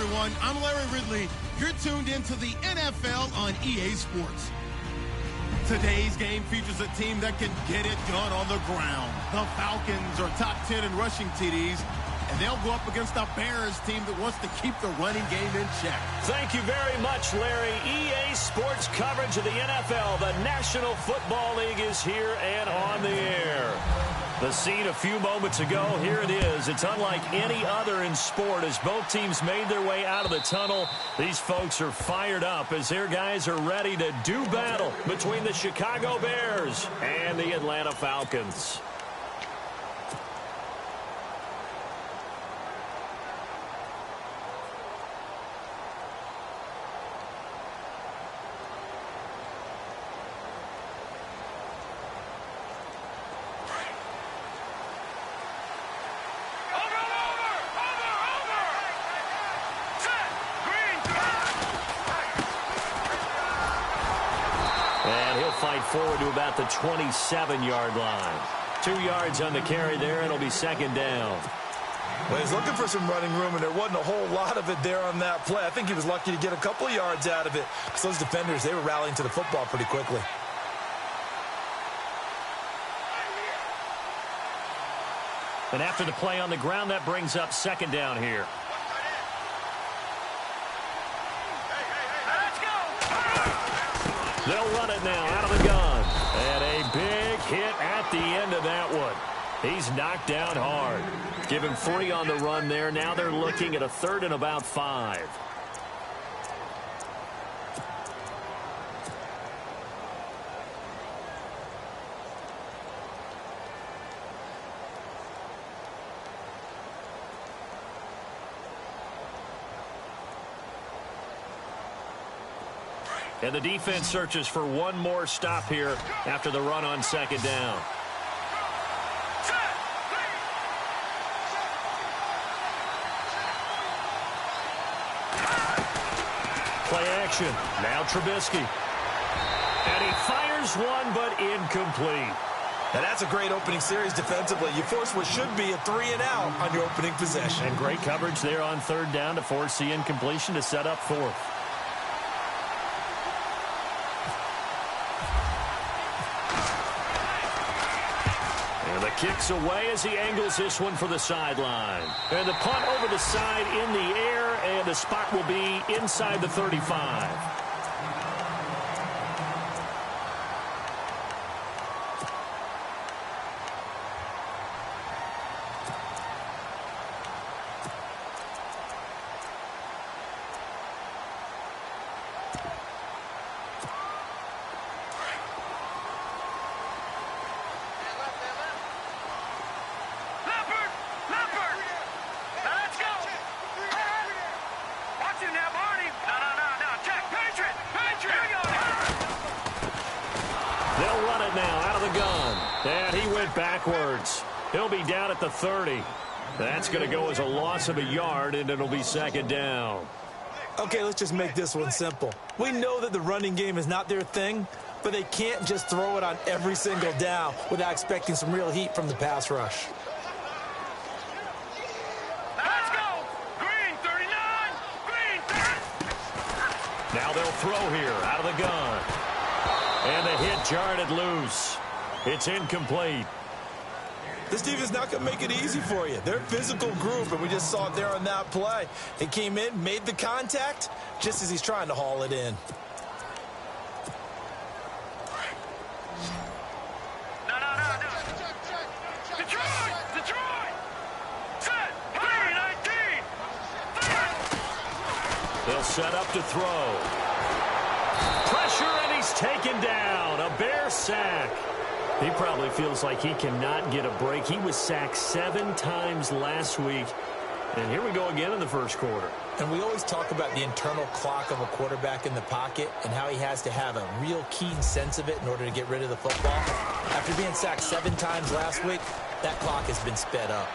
everyone. I'm Larry Ridley. You're tuned into the NFL on EA Sports. Today's game features a team that can get it done on the ground. The Falcons are top 10 in rushing TDs, and they'll go up against a Bears team that wants to keep the running game in check. Thank you very much, Larry. EA Sports coverage of the NFL. The National Football League is here and on the air. The scene a few moments ago, here it is. It's unlike any other in sport as both teams made their way out of the tunnel. These folks are fired up as their guys are ready to do battle between the Chicago Bears and the Atlanta Falcons. Forward to about the 27-yard line. 2 yards on the carry there. It'll be second down. Well, he's looking for some running room, and there wasn't a whole lot of it there on that play. I think he was lucky to get a couple of yards out of it. So those defenders, they were rallying to the football pretty quickly. And after the play on the ground, that brings up second down here. They'll run it now out of the gun. And a big hit at the end of that one. He's knocked down hard. Give him 3 on the run there. Now they're looking at a 3rd and about 5. And the defense searches for one more stop here after the run on second down. Play action. Now Trubisky. And he fires one, but incomplete. Now that's a great opening series defensively. You force what should be a 3-and-out on your opening possession. And great coverage there on 3rd down to force the incompletion to set up 4th. Kicks away as he angles this one for the sideline. And the punt over the side in the air, and the spot will be inside the 35. Backwards. He'll be down at the 30. That's going to go as a loss of a yard, and it'll be second down. Okay, let's just make this one simple. We know that the running game is not their thing, but they can't just throw it on every single down without expecting some real heat from the pass rush. Let's go! Green 39! Green 30! Now they'll throw here out of the gun. And the hit jarred it loose. It's incomplete. This defense is not going to make it easy for you. They're a physical group, and we just saw it there on that play. He came in, made the contact, just as he's trying to haul it in. No. Detroit! Set! Green 19! They'll set up to throw. Pressure, and he's taken down. A Bear sack. He probably feels like he cannot get a break. He was sacked 7 times last week. And here we go again in the first quarter. And we always talk about the internal clock of a quarterback in the pocket and how he has to have a real keen sense of it in order to get rid of the football. After being sacked 7 times last week, that clock has been sped up.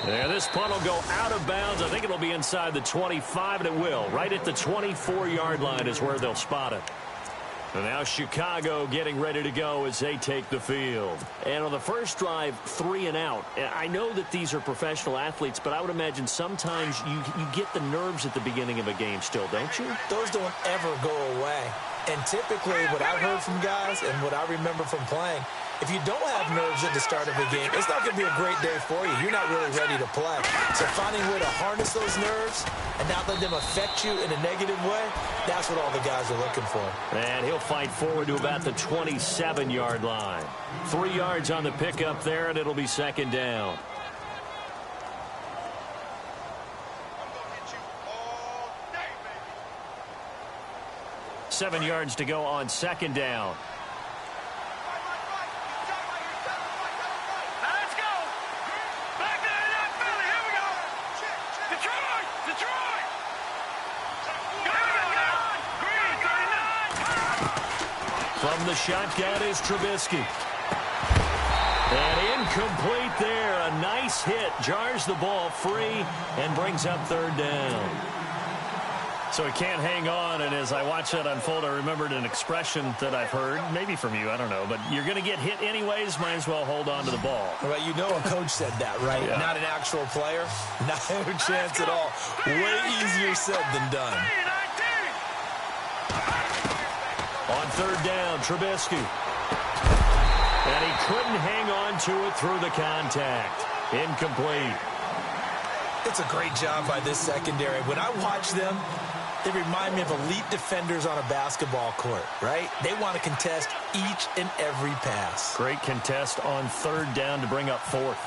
Yeah, this punt will go out of bounds. I think it'll be inside the 25, and it will. Right at the 24-yard line is where they'll spot it. And now Chicago getting ready to go as they take the field. And on the first drive, 3 and out. I know that these are professional athletes, but I would imagine sometimes you get the nerves at the beginning of a game still, don't you? Those don't ever go away. And typically what I've heard from guys and what I remember from playing, if you don't have nerves at the start of a game, it's not going to be a great day for you. You're not really ready to play. So finding a way to harness those nerves and not let them affect you in a negative way, that's what all the guys are looking for. And he'll fight forward to about the 27-yard line. 3 yards on the pickup there, and it'll be second down. Seven yards to go on second down. Let's go. Back to the Philly. Here we go. Detroit. Detroit. Green 39. From the shotgun is Trubisky. And incomplete there. A nice hit. Jars the ball free and brings up third down. So he can't hang on, and as I watch that unfold, I remembered an expression that I've heard, maybe from you, I don't know, but you're going to get hit anyways, might as well hold on to the ball. Right, you know a coach said that, right? Yeah. Not an actual player. Not a chance at all. Way easier said than done. On third down, Trubisky. And he couldn't hang on to it through the contact. Incomplete. It's a great job by this secondary. When I watch them, they remind me of elite defenders on a basketball court, right? They want to contest each and every pass. Great contest on third down to bring up fourth.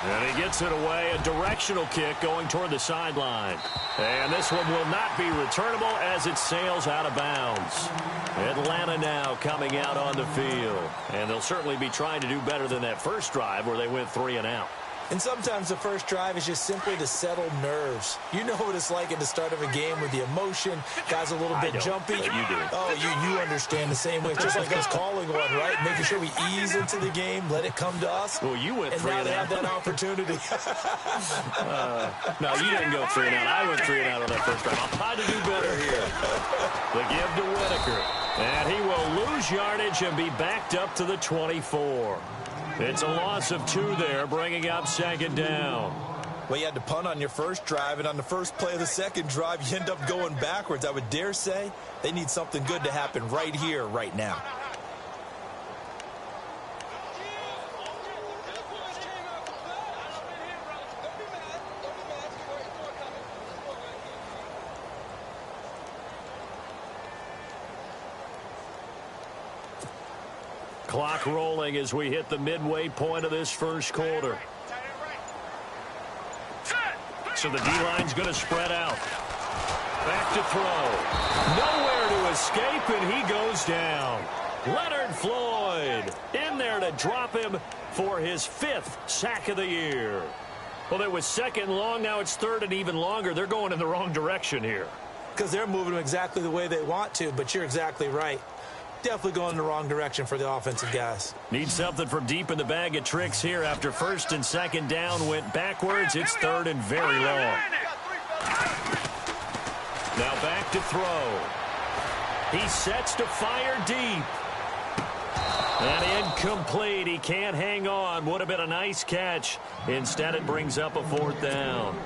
And he gets it away. A directional kick going toward the sideline. And this one will not be returnable as it sails out of bounds. Atlanta now coming out on the field. And they'll certainly be trying to do better than that first drive where they went 3 and out. And sometimes the first drive is just simply to settle nerves. You know what it's like at the start of a game with the emotion. Guys a little bit jumpy. But you do. Oh, you understand the same way. It's just like us calling one, right? Making sure we ease into the game, let it come to us. Well, you went 3 and and now out. they have that opportunity. No, you didn't go 3 and out. I went 3 and out on that first drive. I'll try to do better here. The give to Whitaker. And he will lose yardage and be backed up to the 24. It's a loss of 2 there, bringing up second down. Well, you had to punt on your first drive, and on the first play of the second drive, you end up going backwards. I would dare say they need something good to happen right here, right now. Clock rolling as we hit the midway point of this first quarter. So the D-line's going to spread out. Back to throw. Nowhere to escape, and he goes down. Leonard Floyd in there to drop him for his 5th sack of the year. Well, it was second and long. Now it's third and even longer. They're going in the wrong direction here. Because they're moving them exactly the way they want to, but you're exactly right. Definitely going in the wrong direction for the offensive guys. Need something from deep in the bag of tricks here. After first and second down went backwards, it's third and very long. Now back to throw. He sets to fire deep. And incomplete. He can't hang on. Would have been a nice catch. Instead, it brings up a 4th down.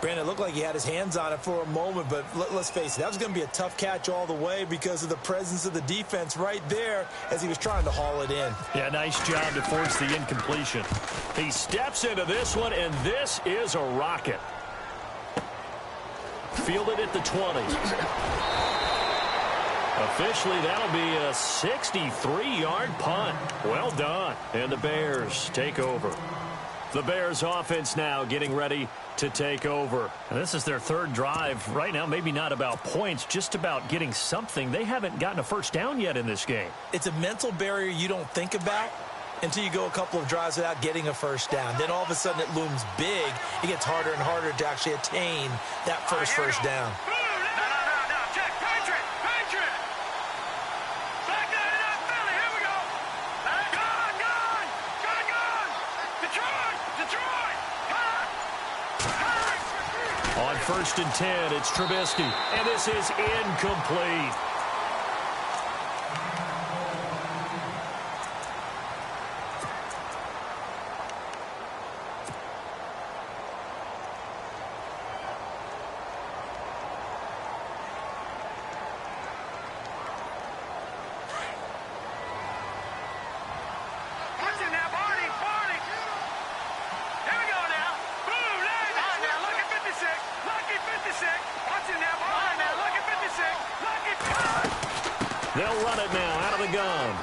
Brandon, it looked like he had his hands on it for a moment, but let's face it, that was going to be a tough catch all the way because of the presence of the defense right there as he was trying to haul it in. Yeah, nice job to force the incompletion. He steps into this one, and this is a rocket. Fielded at the 20. Officially, that'll be a 63-yard punt. Well done. And the Bears take over. The Bears offense now getting ready to take over. And this is their 3rd drive right now. Maybe not about points, just about getting something. They haven't gotten a first down yet in this game. It's a mental barrier you don't think about until you go a couple of drives without getting a first down. Then all of a sudden it looms big. It gets harder and harder to actually attain that first down. On 1st and 10, it's Trubisky, and this is incomplete. They'll run it now out of the gun.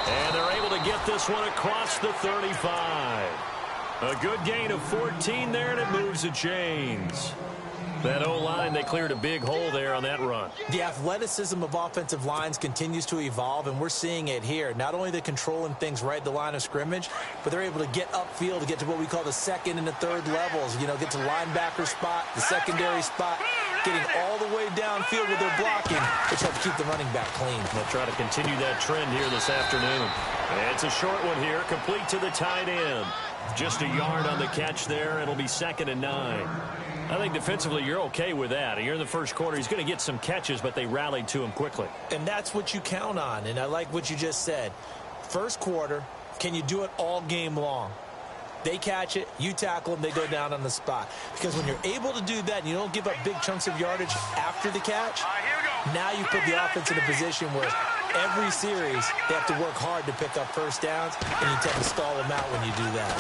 And they're able to get this one across the 35. A good gain of 14 there, and it moves the chains. That O-line, they cleared a big hole there on that run. The athleticism of offensive lines continues to evolve, and we're seeing it here. Not only they're controlling things right at the line of scrimmage, but they're able to get upfield to get to what we call the second and the third levels. You know, get to linebacker spot, the secondary spot, getting all the way downfield with their blocking, which helps keep the running back clean. They'll try to continue that trend here this afternoon. And it's a short one here, complete to the tight end. Just a yard on the catch there. It'll be 2nd and 9. I think defensively you're okay with that. Here in the first quarter, he's going to get some catches, but they rallied to him quickly. And that's what you count on, and I like what you just said. First quarter, can you do it all game long? They catch it, you tackle them, they go down on the spot. Because when you're able to do that and you don't give up big chunks of yardage after the catch, now you put the offense in a position where every series they have to work hard to pick up first downs, and you tend to stall them out when you do that.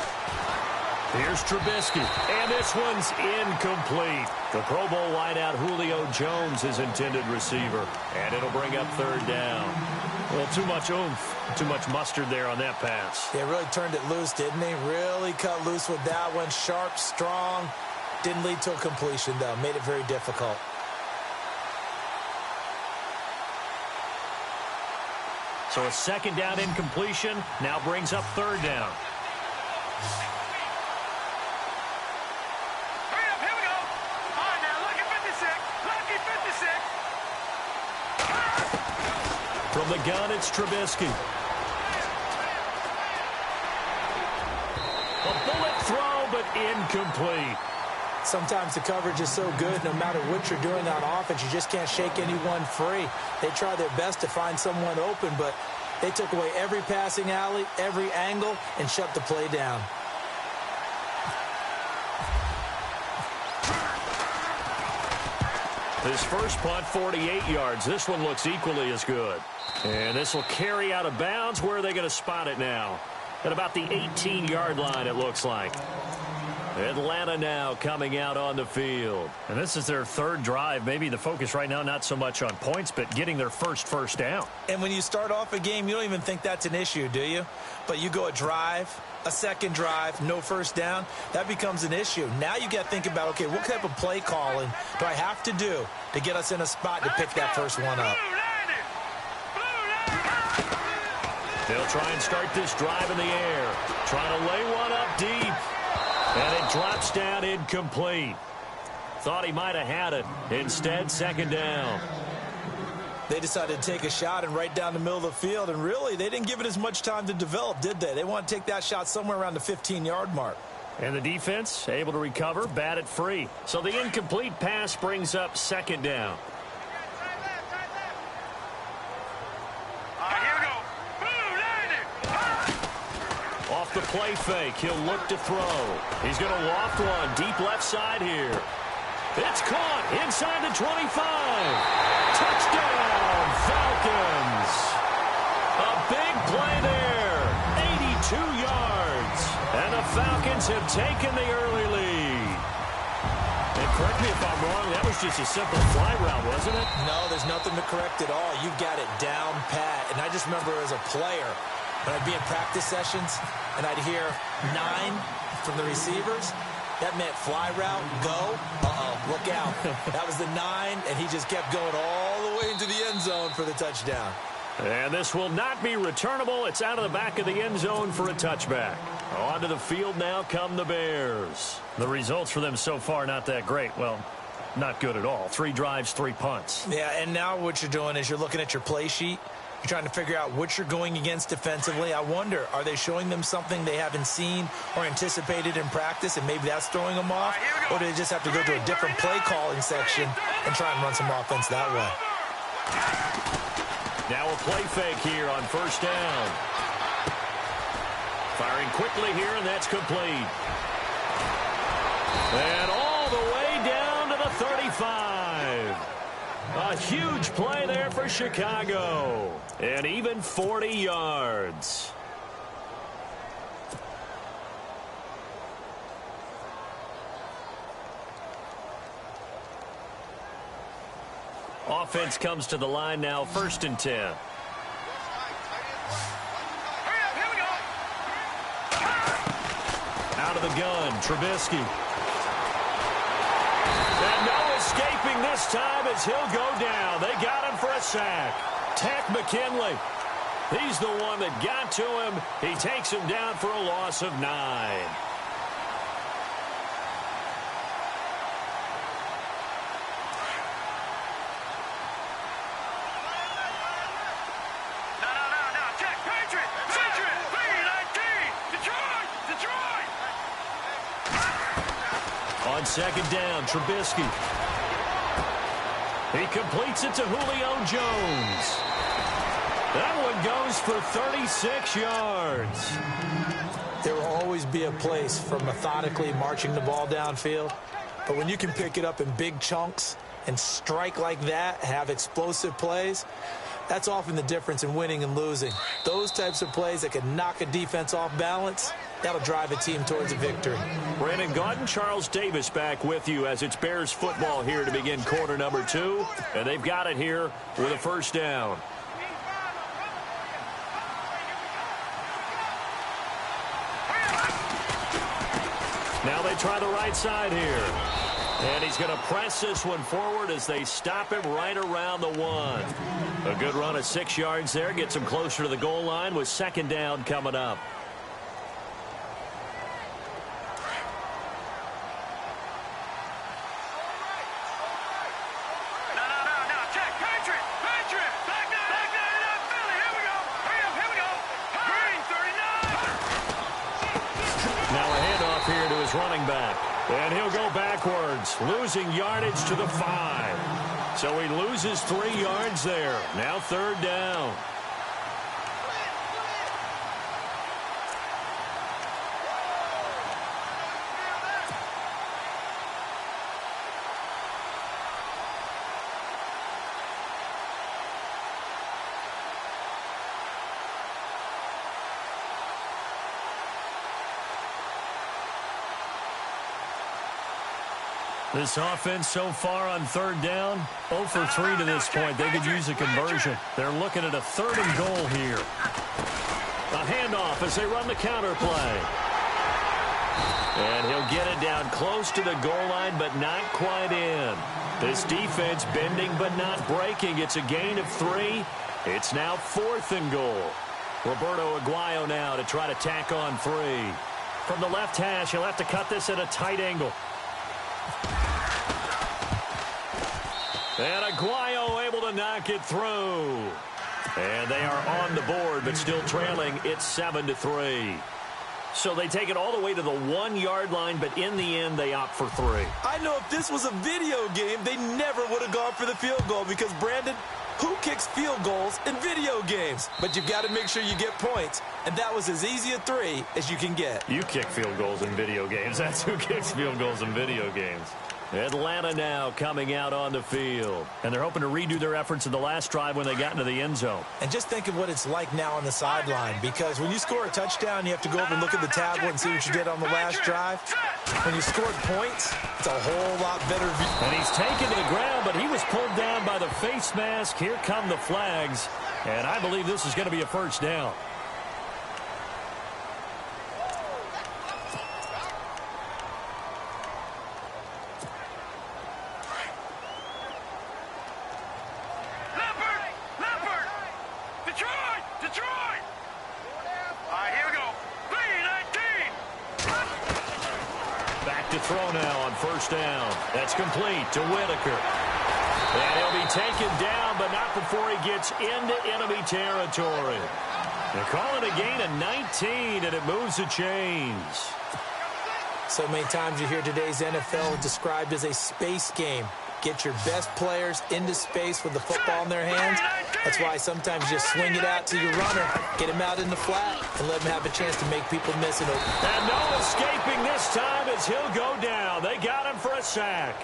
Here's Trubisky, and this one's incomplete. The Pro Bowl wideout Julio Jones is intended receiver, and it'll bring up 3rd down. Well, too much oomph, too much mustard there on that pass. They really turned it loose, didn't they? Really cut loose with that one. Sharp, strong. Didn't lead to a completion, though. Made it very difficult. So a 2nd down incompletion now brings up 3rd down. From the gun, it's Trubisky. A bullet throw, but incomplete. Sometimes the coverage is so good, no matter what you're doing on offense, you just can't shake anyone free. They try their best to find someone open, but they took away every passing alley, every angle, and shut the play down. His first punt, 48 yards. This one looks equally as good. And this will carry out of bounds. Where are they going to spot it now? At about the 18-yard line, it looks like. Atlanta now coming out on the field. And this is their 3rd drive. Maybe the focus right now not so much on points, but getting their first down. And when you start off a game, you don't even think that's an issue, do you? But you go a drive, a 2nd drive, no first down, that becomes an issue. Now you got to think about, okay, what type of play calling do I have to do to get us in a spot to pick that first one up? They'll try and start this drive in the air. Trying to lay one up deep. And it drops down incomplete. Thought he might have had it. Instead, 2nd down. They decided to take a shot and right down the middle of the field, and really, they didn't give it as much time to develop, did they? They want to take that shot somewhere around the 15-yard mark. And the defense able to recover, bat it free. So the incomplete pass brings up 2nd down. Off the play fake, he'll look to throw. He's going to loft one deep left side here. It's caught inside the 25. Touchdown, Falcons. A big play there, 82 yards. And the Falcons have taken the early lead. And correct me if I'm wrong, that was just a simple fly route, wasn't it? No, there's nothing to correct at all. You got it down pat. And I just remember as a player, when I'd be in practice sessions and I'd hear 9 from the receivers, that meant fly route, go, look out. That was the 9, and he just kept going all the way into the end zone for the touchdown. And this will not be returnable. It's out of the back of the end zone for a touchback. Onto the field now come the Bears. The results for them so far not that great. Well, not good at all. 3 drives, 3 punts. Yeah, and now what you're doing is you're looking at your play sheet, You're trying to figure out what you're going against defensively. I wonder, are they showing them something they haven't seen or anticipated in practice, and maybe that's throwing them off? Or do they just have to go to a different play calling section and try and run some offense that way? Now a play fake here on first down. Firing quickly here, and that's complete. And all the way down to the 35. A huge play there for Chicago. And even 40 yards. Offense comes to the line now, 1st and 10. Out of the gun, Trubisky. And no escaping this time as he'll go down. They got him for a sack. Tech McKinley. He's the one that got to him. He takes him down for a loss of 9. On 2nd down, Trubisky. He completes it to Julio Jones. That one goes for 36 yards. There will always be a place for methodically marching the ball downfield. But when you can pick it up in big chunks and strike like that, have explosive plays, that's often the difference in winning and losing. Those types of plays that can knock a defense off balance, that'll drive a team towards a victory. Brandon Gaudin, Charles Davis back with you as it's Bears football here to begin quarter number 2. And they've got it here with a 1st down. Now they try the right side here. And he's going to press this one forward as they stop him right around the 1. A good run of 6 yards there. Gets him closer to the goal line with 2nd down coming up. Running back, and he'll go backwards, losing yardage to the 5. So he loses 3 yards there. Now 3rd down. This offense so far on 3rd down, 0 for 3 to this point. They could use a conversion. They're looking at a 3rd and goal here. A handoff as they run the counter play. And he'll get it down close to the goal line, but not quite in. This defense bending but not breaking. It's a gain of 3. It's now 4th and goal. Roberto Aguayo now to try to tack on 3. From the left hash, he'll have to cut this at a tight angle. And Aguayo able to knock it through. And they are on the board, but still trailing. It's 7-3. So they take it all the way to the 1-yard line, but in the end, they opt for 3. I know if this was a video game, they never would have gone for the field goal because, Brandon, who kicks field goals in video games? But you've got to make sure you get points. And that was as easy a 3 as you can get. You kick field goals in video games. That's who kicks field goals in video games. Atlanta now coming out on the field. And they're hoping to redo their efforts in the last drive when they got into the end zone. And just think of what it's like now on the sideline, because when you score a touchdown, you have to go over and look at the tablet and see what you did on the last drive. When you scored points, it's a whole lot better view. And he's taken to the ground, but he was pulled down by the face mask. Here come the flags. And I believe this is going to be a 1st down. Throw now on 1st down. That's complete to Whitaker. And he'll be taken down, but not before he gets into enemy territory. They call it a gain of 19, and it moves the chains. So many times you hear today's NFL described as a space game. Get your best players into space with the football in their hands. That's why sometimes you just swing it out to your runner, get him out in the flat, and let him have a chance to make people miss it. And no escaping this time as he'll go down. They got him for a sack.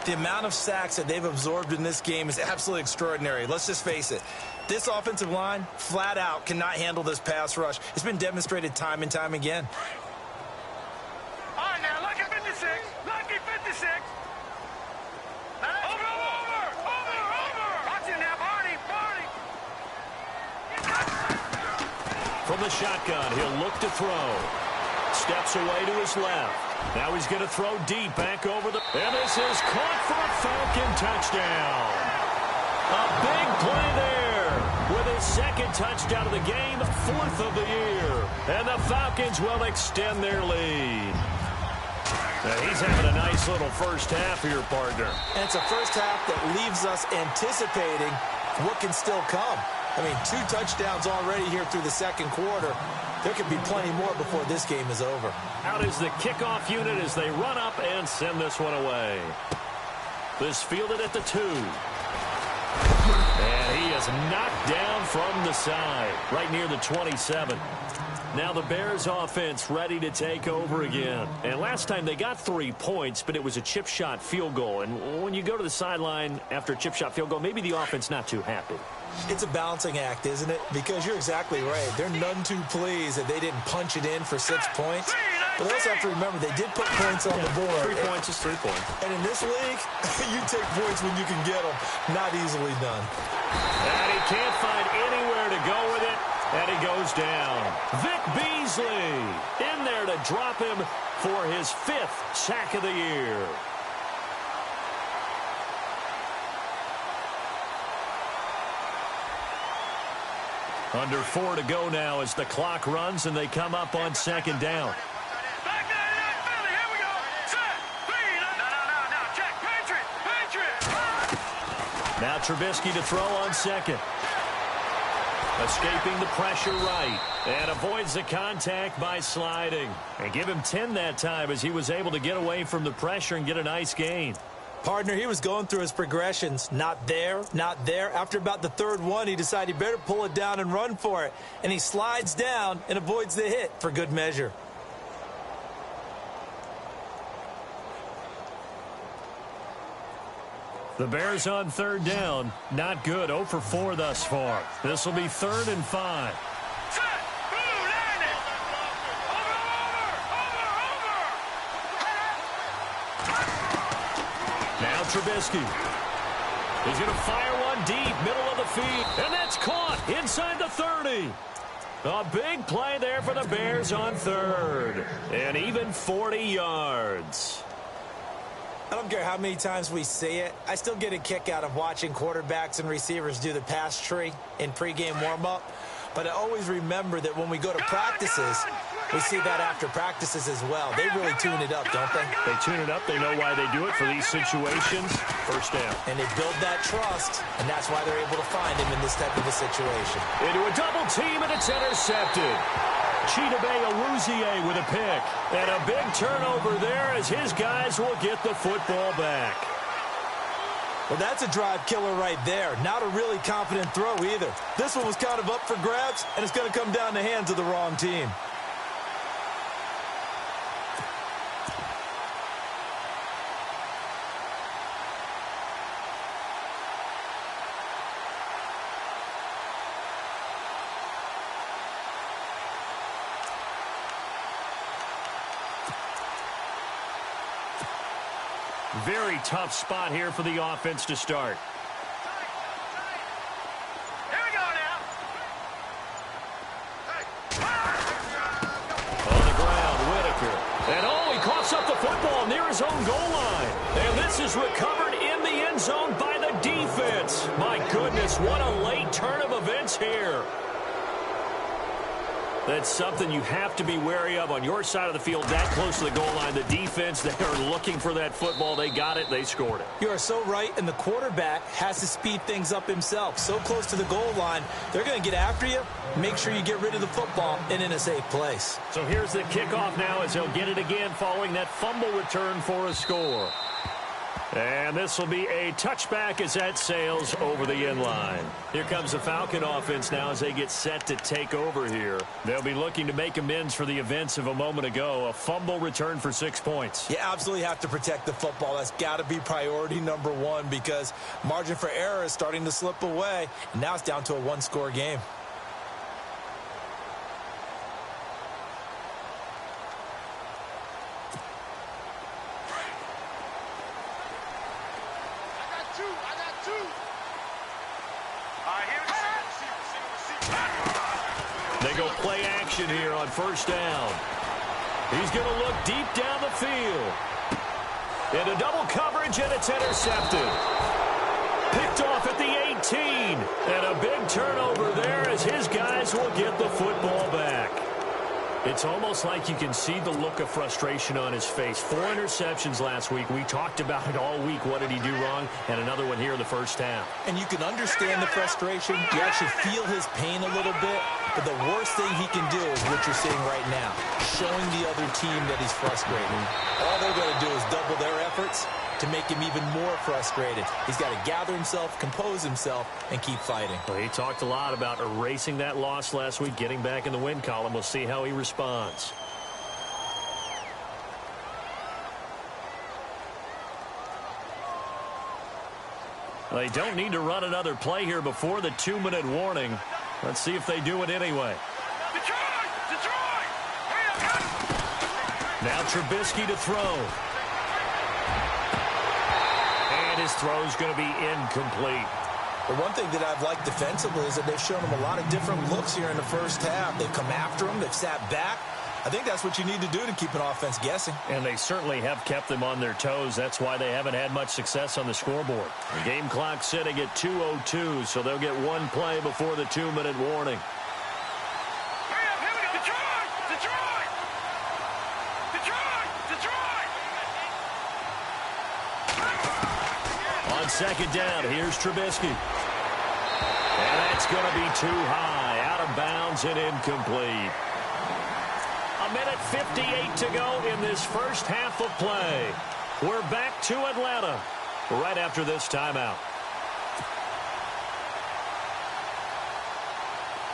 The amount of sacks that they've absorbed in this game is absolutely extraordinary. Let's just face it. This offensive line, flat out, cannot handle this pass rush. It's been demonstrated time and time again. All right, now, lucky 56. Lucky 56. Over. Watch it now, Barney. From the shotgun, he'll look to throw. Steps away to his left. Now he's going to throw deep back over the... And this is caught for a Falcon touchdown. A big play there with his second touchdown of the game, 4th of the year. And the Falcons will extend their lead. Now he's having a nice little first half here, partner. And it's a first half that leaves us anticipating what can still come. I mean, 2 touchdowns already here through the second quarter. There could be plenty more before this game is over. Out is the kickoff unit as they run up and send this one away. This fielded at the 2. And he is knocked down from the side, right near the 27. Now the Bears offense ready to take over again. And last time they got 3 points, but it was a chip shot field goal. And when you go to the sideline after a chip shot field goal, maybe the offense not too happy. It's a balancing act, isn't it? Because you're exactly right. They're none too pleased that they didn't punch it in for 6 points. But they also have to remember they did put points on the board. 3 points is 3 points. And in this league, you take points when you can get them. Not easily done. And he can't find anywhere to go with it. And he goes down. Vic Beasley in there to drop him for his 5th sack of the year. Under 4 to go now as the clock runs and they come up on second down. Back there, Philly. Here we go. Set. No. Check. Patriot. Now Trubisky to throw on second. Escaping the pressure right. And avoids the contact by sliding. And give him 10 that time as he was able to get away from the pressure and get a nice gain. Partner, he was going through his progressions. Not there, not there. After about the 3rd one, he decided he better pull it down and run for it. And he slides down and avoids the hit for good measure. The Bears on 3rd down. Not good. 0 for 4 thus far. This will be 3rd and 5. Set. Blue, line it. Over. Now Trubisky. He's going to fire one deep, middle of the field. And that's caught inside the 30. A big play there for the Bears on 3rd. And even 40 yards. I don't care how many times we see it. I still get a kick out of watching quarterbacks and receivers do the pass tree in pregame warm-up. But I always remember that when we go to practices, we see that after practices as well. They really tune it up, don't they? They tune it up. They know why they do it for these situations. First down. And they build that trust, and that's why they're able to find him in this type of a situation. Into a double team, and it's intercepted. Chidobe Awuzie with a pick. And a big turnover there as his guys will get the football back. Well, that's a drive killer right there. Not a really confident throw either. This one was kind of up for grabs, and it's going to come down the hands of the wrong team. Very tough spot here for the offense to start. Here we go now. On the ground, Whitaker. And he coughs up the football near his own goal line. And this is recovered in the end zone by the defense. My goodness, what a late turn of events here. That's something you have to be wary of on your side of the field, that close to the goal line. The defense, they are looking for that football. They got it. They scored it. You are so right, and the quarterback has to speed things up himself. So close to the goal line, they're going to get after you. Make sure you get rid of the football and in a safe place. So here's the kickoff now as they'll get it again following that fumble return for a score. And this will be a touchback as that sails over the end line. Here comes the Falcon offense now as they get set to take over here. They'll be looking to make amends for the events of a moment ago. A fumble return for 6 points. You absolutely have to protect the football. That's got to be priority number one because margin for error is starting to slip away. And now it's down to a one-score game. They go play action here on first down. He's going to look deep down the field. Into double coverage, and it's intercepted. Picked off at the 18. And a big turnover there as his guys will get the football back. It's almost like you can see the look of frustration on his face. 4 interceptions last week. We talked about it all week. What did he do wrong? And another one here in the first half. And you can understand the frustration. You actually feel his pain a little bit. But the worst thing he can do is what you're seeing right now, showing the other team that he's frustrated. All they're going to do is double their efforts to make him even more frustrated. He's got to gather himself, compose himself, and keep fighting. Well, he talked a lot about erasing that loss last week, getting back in the win column. We'll see how he responds. They don't need to run another play here before the 2-minute warning. Let's see if they do it anyway. Detroit! Now Trubisky to throw. And his throw is going to be incomplete. The one thing that I've liked defensively is that they've shown him a lot of different looks here in the first half. They've come after him. They've sat back. I think that's what you need to do to keep an offense guessing. And they certainly have kept them on their toes. That's why they haven't had much success on the scoreboard. The game clock sitting at 2:02, so they'll get one play before the 2-minute warning. On second down, here's Trubisky. And that's going to be too high, out of bounds and incomplete. 1:58 to go in this first half of play. We're back to Atlanta right after this timeout.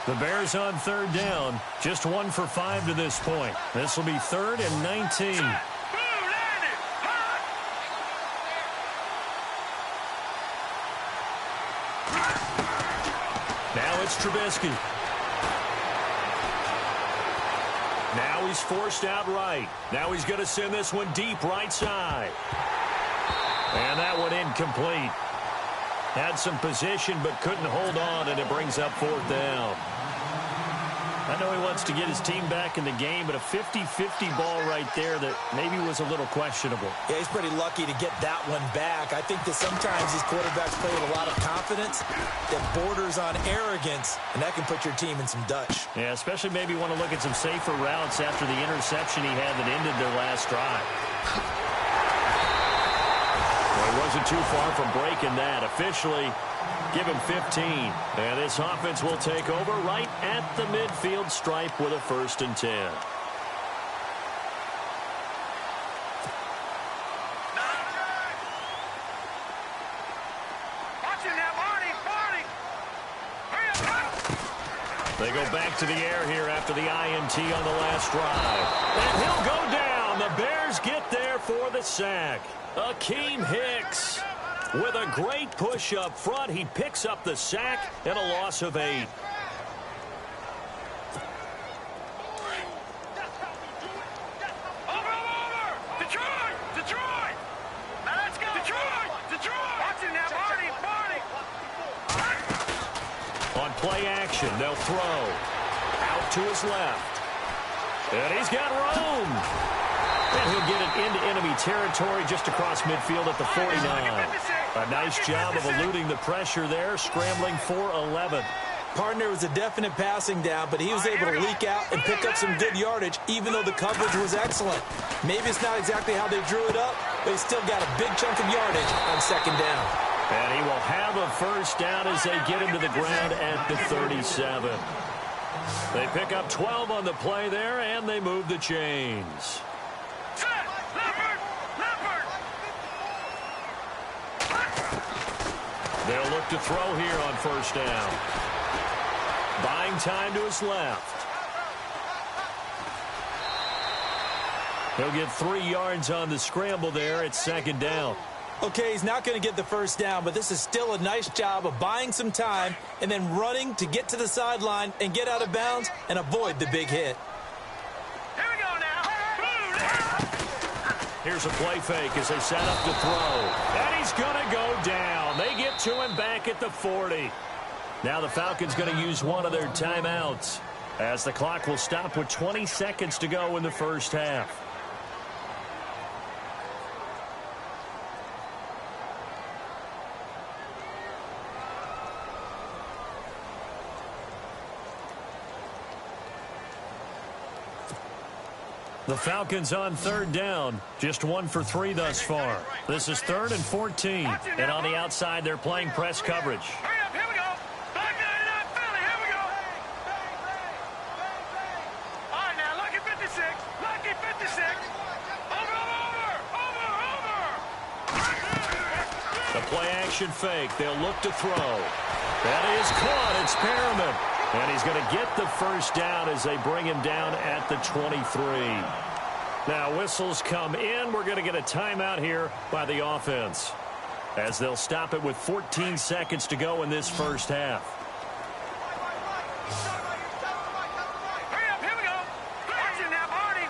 The Bears on third down, just 1 for 5 to this point. This will be 3rd and 19. Now it's Trubisky. Now he's forced out right. Now he's going to send this one deep right side. And that one incomplete. Had some position but couldn't hold on, and it brings up 4th down. I know he wants to get his team back in the game, but a 50-50 ball right there that maybe was a little questionable. Yeah, he's pretty lucky to get that one back. I think that sometimes these quarterbacks play with a lot of confidence that borders on arrogance, and that can put your team in some Dutch. Yeah, especially maybe want to look at some safer routes after the interception he had that ended their last drive. Well, he wasn't too far from breaking that. Officially, give him 15. And this offense will take over right at the midfield stripe with a 1st and 10. They go back to the air here after the INT on the last drive. And he'll go down. The Bears get there for the sack. Akeem Hicks with a great push up front. He picks up the sack and a loss of 8. On play action, they'll throw. Out to his left. And he's got room. And he'll get it into enemy territory just across midfield at the 49. A nice job of eluding the pressure there, scrambling for 11. Partner was a definite passing down, but he was able to leak out and pick up some good yardage, even though the coverage was excellent. Maybe it's not exactly how they drew it up, but he still got a big chunk of yardage on second down. And he will have a first down as they get him to the ground at the 37. They pick up 12 on the play there, and they move the chains. They'll look to throw here on first down. Buying time to his left. He'll get 3 yards on the scramble there at second down. Okay, he's not going to get the first down, but this is still a nice job of buying some time and then running to get to the sideline and get out of bounds and avoid the big hit. Here we go now. Here's a play fake as they set up to throw. And he's going to go down. They get to him back at the 40. Now the Falcons going to use one of their timeouts as the clock will stop with 20 seconds to go in the first half. The Falcons on third down. Just 1 for 3 thus far. This is 3rd and 14. And on the outside, they're playing press coverage. Hurry up, here we go. Back in Philly, here we go. All right, now, lucky 56. Lucky 56. Over. The play action fake. They'll look to throw. That is caught. It's Perriman. And he's going to get the first down as they bring him down at the 23. Now whistles come in. We're going to get a timeout here by the offense as they'll stop it with 14 seconds to go in this first half. Hurry up, here we go. Action now, Barney.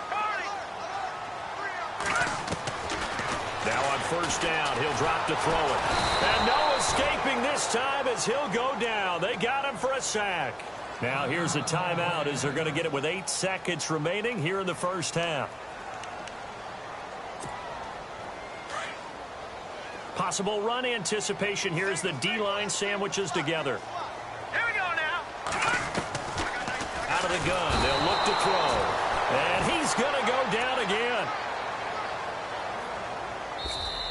Now on first down, he'll drop to throw it. And no escaping this time as he'll go down. They got him for a sack. Now here's a timeout as they're going to get it with 8 seconds remaining here in the first half. Possible run anticipation here as the D-line sandwiches together. Here we go now. Out of the gun, they'll look to throw. And he's going to go down again.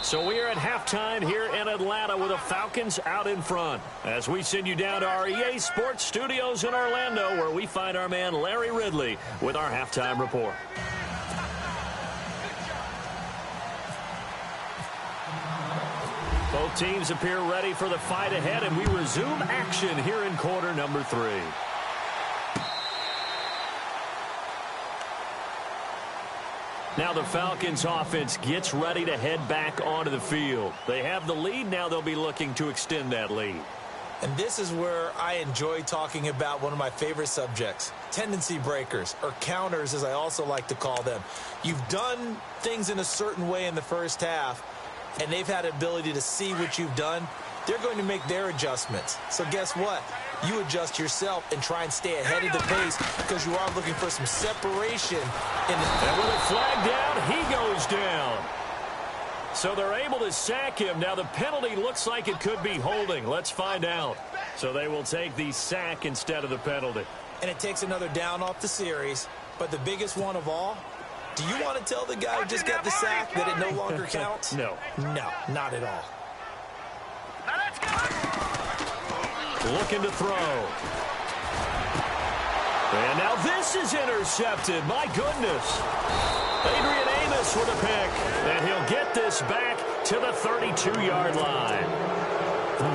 So we are at halftime here in Atlanta with the Falcons out in front. As we send you down to our EA Sports Studios in Orlando, where we find our man Larry Ridley with our halftime report. Both teams appear ready for the fight ahead, and we resume action here in quarter number 3. Now the Falcons offense gets ready to head back onto the field. They have the lead. Now they'll be looking to extend that lead. And this is where I enjoy talking about one of my favorite subjects, tendency breakers, or counters as I also like to call them. You've done things in a certain way in the first half, and they've had the ability to see what you've done. They're going to make their adjustments. So guess what? You adjust yourself and try and stay ahead of the pace because you are looking for some separation. And with a flag down, he goes down. So they're able to sack him. Now the penalty looks like it could be holding. Let's find out. So they will take the sack instead of the penalty. And it takes another down off the series. But the biggest one of all, do you want to tell the guy who just got the sack that it no longer counts? No. No, not at all. Now let's go. Looking to throw. And now this is intercepted. My goodness. Adrian Amos with a pick. And he'll get this back to the 32-yard line.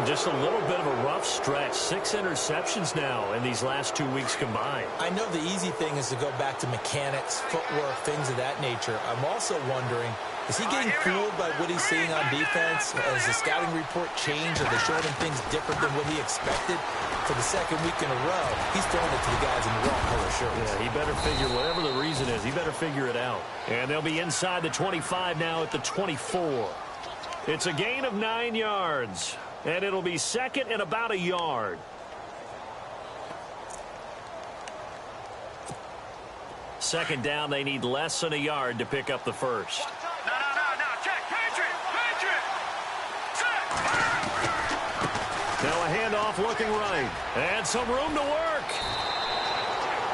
Just a little bit of a rough stretch. 6 interceptions now in these last 2 weeks combined. I know the easy thing is to go back to mechanics, footwork, things of that nature. I'm also wondering, is he getting fooled by what he's seeing on defense? Has the scouting report changed? Are they showing him things different than what he expected? For the second week in a row, he's throwing it to the guys in the wrong color shirts. Yeah, he better figure, whatever the reason is, he better figure it out. And they'll be inside the 25 now at the 24. It's a gain of 9 yards. And it'll be second and about a yard. Second down, they need less than a yard to pick up the first. No. Check. Patriot. Check. Now a handoff off looking right. And some room to work.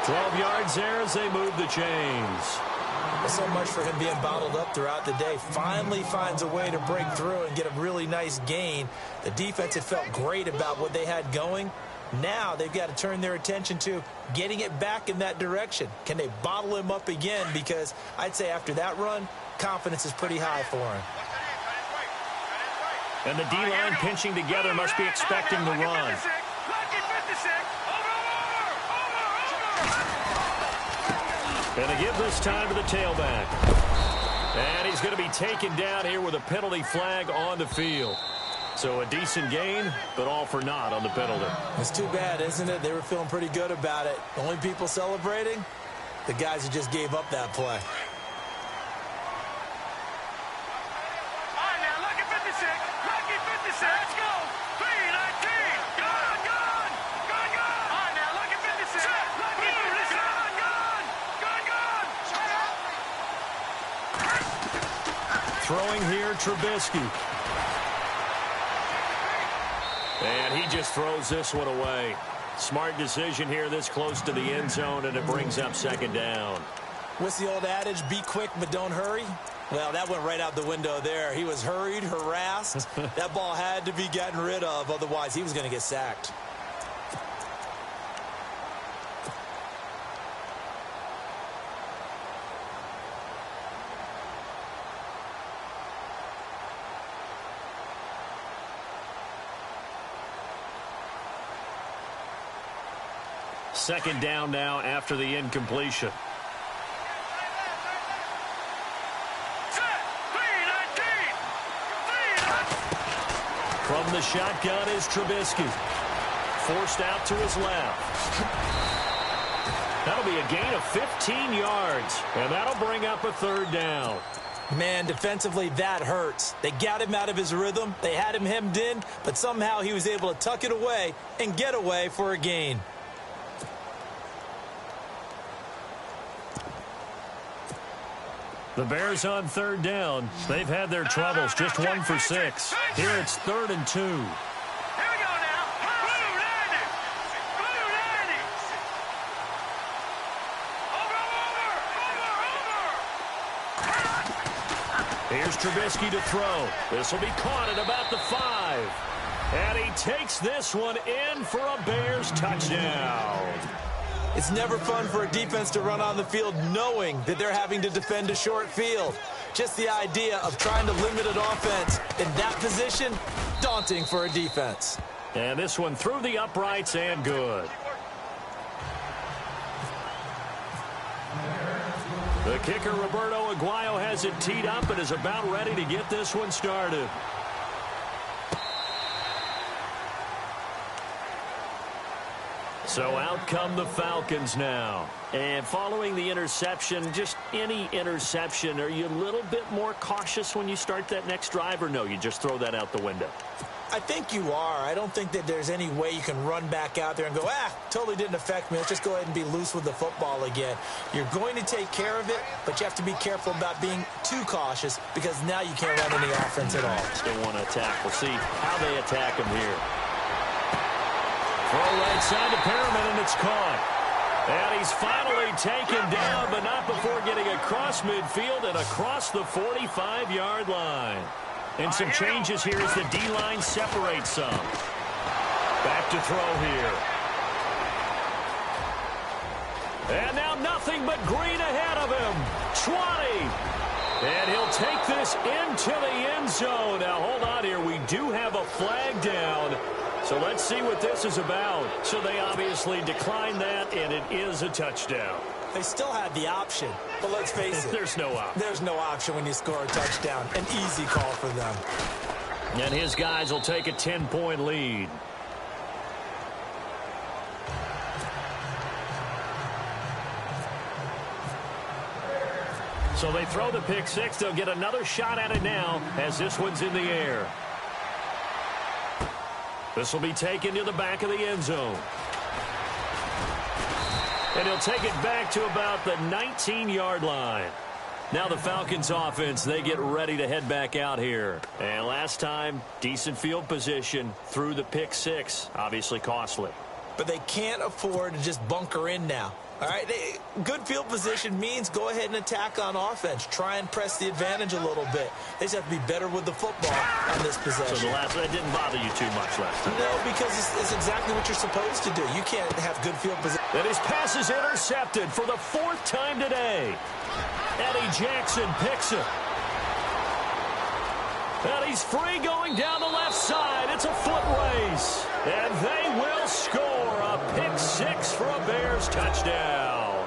12 yards there as they move the chains. So much for him being bottled up throughout the day. Finally finds a way to break through and get a really nice gain. The defense had felt great about what they had going. Now they've got to turn their attention to getting it back in that direction. Can they bottle him up again? Because I'd say after that run, confidence is pretty high for him. And the D-line pinching together must be expecting the run. And they give this time to the tailback. And he's going to be taken down here with a penalty flag on the field. So a decent gain, but all for naught on the penalty. It's too bad, isn't it? They were feeling pretty good about it. The only people celebrating, the guys who just gave up that play. Let's go. 3-19. Gone. All right, now look at 56. Gone. Throwing here, Trubisky. And he just throws this one away. Smart decision here this close to the end zone, and it brings up second down. What's the old adage? Be quick, but don't hurry. Well, that went right out the window there. He was hurried, harassed. That ball had to be gotten rid of, otherwise he was going to get sacked. Second down now after the incompletion. From the shotgun is Trubisky. Forced out to his left. That'll be a gain of 15 yards, and that'll bring up a third down. Man, defensively, that hurts. They got him out of his rhythm. They had him hemmed in, but somehow he was able to tuck it away and get away for a gain. The Bears on third down. They've had their troubles, just 1 for 6. Here it's 3rd and 2. Here we go now. Blue 90. Over. Here's Trubisky to throw. This will be caught at about the 5. And he takes this one in for a Bears touchdown. It's never fun for a defense to run on the field knowing that they're having to defend a short field. Just the idea of trying to limit an offense in that position, daunting for a defense. And this one through the uprights and good. The kicker, Roberto Aguayo, has it teed up and is about ready to get this one started. So out come the Falcons now. And following the interception, just any interception, are you a little bit more cautious when you start that next drive, or no, you just throw that out the window? I think you are. I don't think that there's any way you can run back out there and go, totally didn't affect me. Let's just go ahead and be loose with the football again. You're going to take care of it, but you have to be careful about being too cautious because now you can't run any offense at all. Still want to attack. We'll see how they attack him here. Throw right side to Perriman, and it's caught. And he's finally taken down, but not before getting across midfield and across the 45-yard line. And some changes here as the D-line separates some. Back to throw here. And now nothing but green ahead of him. 20. And he'll take this into the end zone. Now, hold on here. We do have a flag down. So let's see what this is about. So they obviously declined that, and it is a touchdown. They still had the option, but let's face it. There's no option. There's no option when you score a touchdown. An easy call for them. And his guys will take a 10-point lead. So they throw the pick six. They'll get another shot at it now as this one's in the air. This will be taken to the back of the end zone. And he'll take it back to about the 19-yard line. Now the Falcons offense, they get ready to head back out here. And last time, decent field position through the pick six. Obviously costly. But they can't afford to just bunker in now. All right, good field position means go ahead and attack on offense. Try and press the advantage a little bit. They just have to be better with the football on this possession. So that didn't bother you too much last time? No, because it's exactly what you're supposed to do. You can't have good field position. And his pass is intercepted for the 4th time today. Eddie Jackson picks it. And he's free going down the left side. It's a foot race. And they will score a pick six for a Bears touchdown.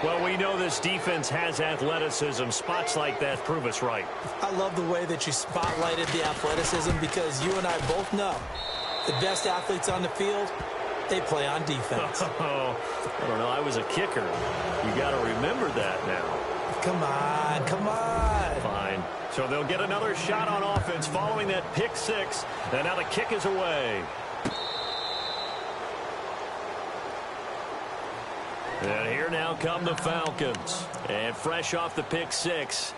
Well, we know this defense has athleticism. Spots like that prove us right. I love the way that you spotlighted the athleticism because you and I both know the best athletes on the field, they play on defense. I don't know. I was a kicker. You got to remember that now. Come on, come on. Fine. So they'll get another shot on offense following that pick six. And now the kick is away. And here now come the Falcons. And fresh off the pick six,